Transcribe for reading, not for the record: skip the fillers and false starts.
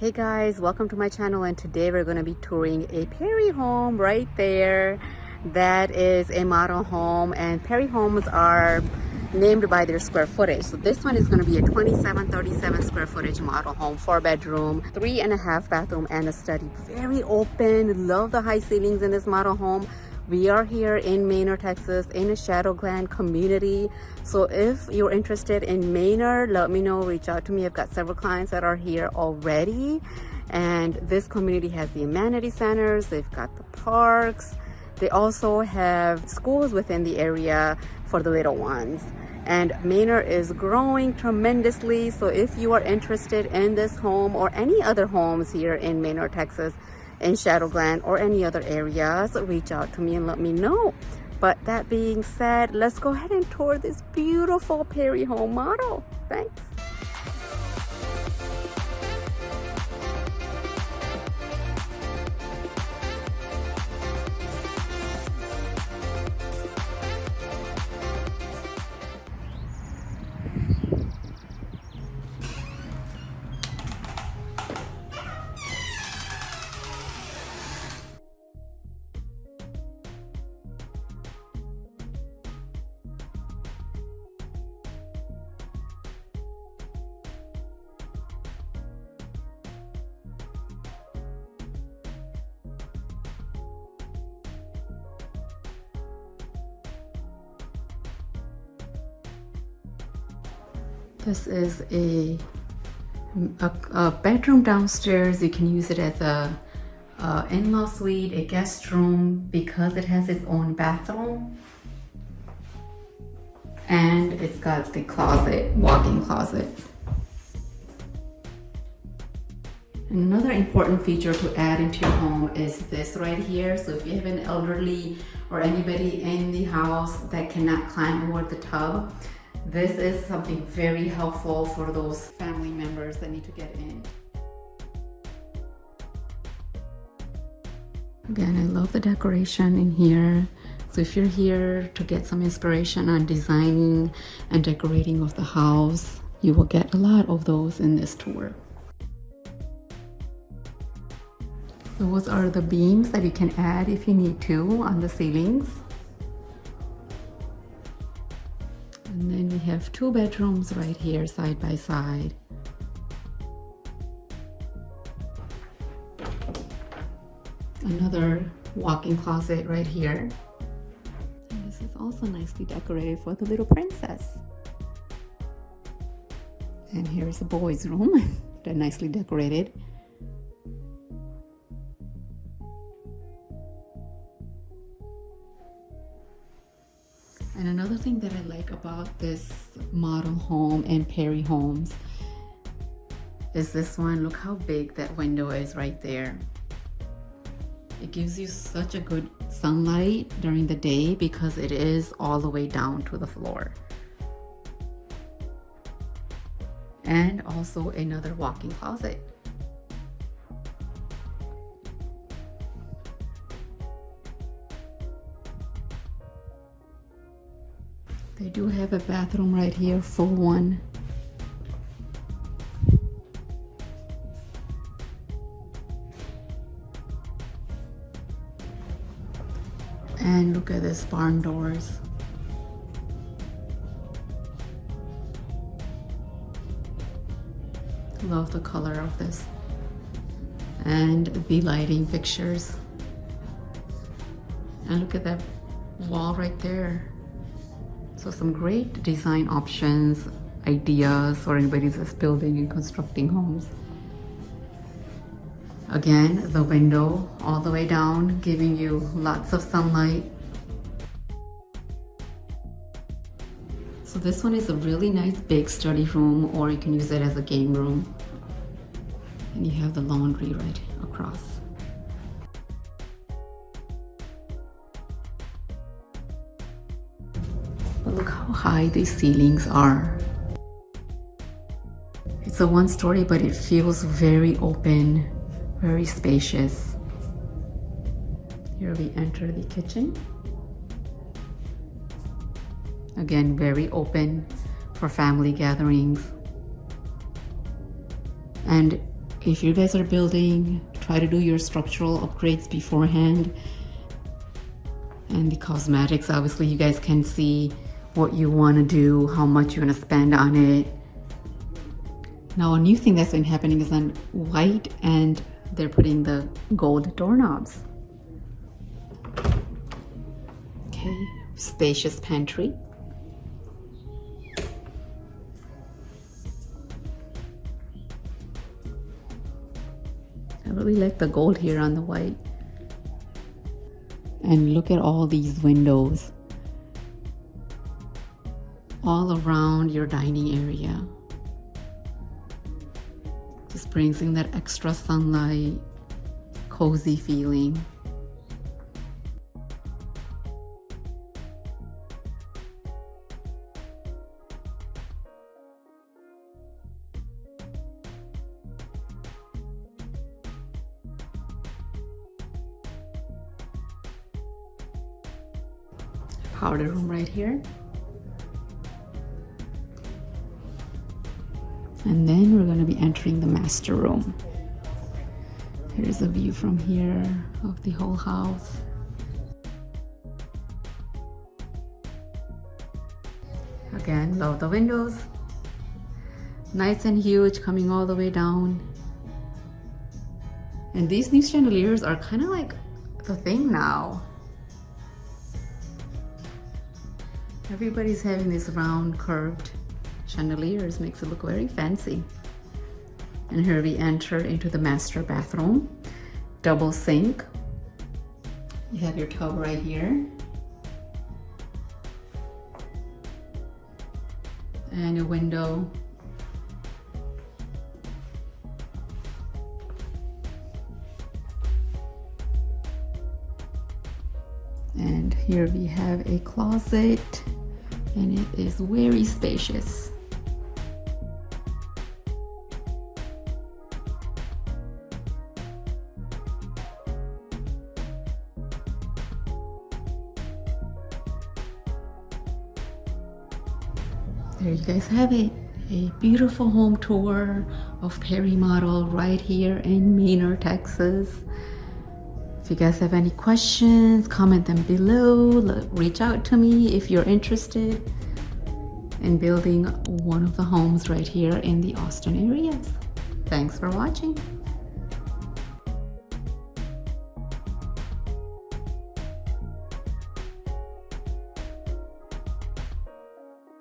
Hey guys, welcome to my channel, and today we're going to be touring a Perry home right there. That is a model home, and Perry homes are named by their square footage. So this one is going to be a 2737 square footage model home, 4-bedroom, 3.5 bathroom and a study. Very open. Love the high ceilings in this model home. We are here in Manor, Texas, in a Shadowland community. So if you're interested in Manor, let me know, reach out to me. I've got several clients that are here already. And this community has the amenity centers, they've got the parks. They also have schools within the area for the little ones. And Manor is growing tremendously. So if you are interested in this home or any other homes here in Manor, Texas, in Shadowland or any other areas, reach out to me and let me know. But that being said, let's go ahead and tour this beautiful Perry home model. Thanks. This is a bedroom downstairs. You can use it as a in-law suite, a guest room, because it has its own bathroom. And it's got the closet, walk-in closet. Another important feature to add into your home is this right here. So if you have an elderly or anybody in the house that cannot climb over the tub, this is something very helpful for those family members that need to get in. Again, I love the decoration in here. So if you're here to get some inspiration on designing and decorating of the house, you will get a lot of those in this tour. Those are the beams that you can add if you need to on the ceilings. And then we have 2 bedrooms right here side by side. Another walk-in closet right here. And this is also nicely decorated for the little princess. And here's the boys' room. They're nicely decorated. And another thing that I like about this model home and Perry homes is this one. Look how big that window is right there. It gives you such a good sunlight during the day because it is all the way down to the floor. And also another walk-in closet. They do have a bathroom right here, full one. And look at this barn doors. Love the color of this. And the lighting fixtures. And look at that wall right there. So some great design options, ideas for anybody that's building and constructing homes. Again, the window all the way down, giving you lots of sunlight. So this one is a really nice big study room, or you can use it as a game room. And you have the laundry right across. But look how high these ceilings are. It's a 1-story, but it feels very open, very spacious. Here we enter the kitchen. Again, very open for family gatherings. And If you guys are building, try to do your structural upgrades beforehand. And the cosmetics, obviously you guys can see what you want to do, how much you want to spend on it. Now a new thing that's been happening is on white, and they're putting the gold doorknobs. Okay, spacious pantry. I really like the gold here on the white. And look at all these windows all around your dining area. Just brings in that extra sunlight, cozy feeling. Powder room right here. And then we're going to be entering the master room. Here's a view from here of the whole house. Again, love the windows. Nice and huge, coming all the way down. And these new chandeliers are kind of like the thing now. Everybody's having this round curved chandeliers, makes it look very fancy. And here we enter into the master bathroom. Double sink. You have your tub right here. And a window. And here we have a closet, and it is very spacious. There you guys have it, a beautiful home tour of Perry Model right here in Manor, Texas. If you guys have any questions, comment them below. Reach out to me if you're interested in building one of the homes right here in the Austin area. Thanks for watching.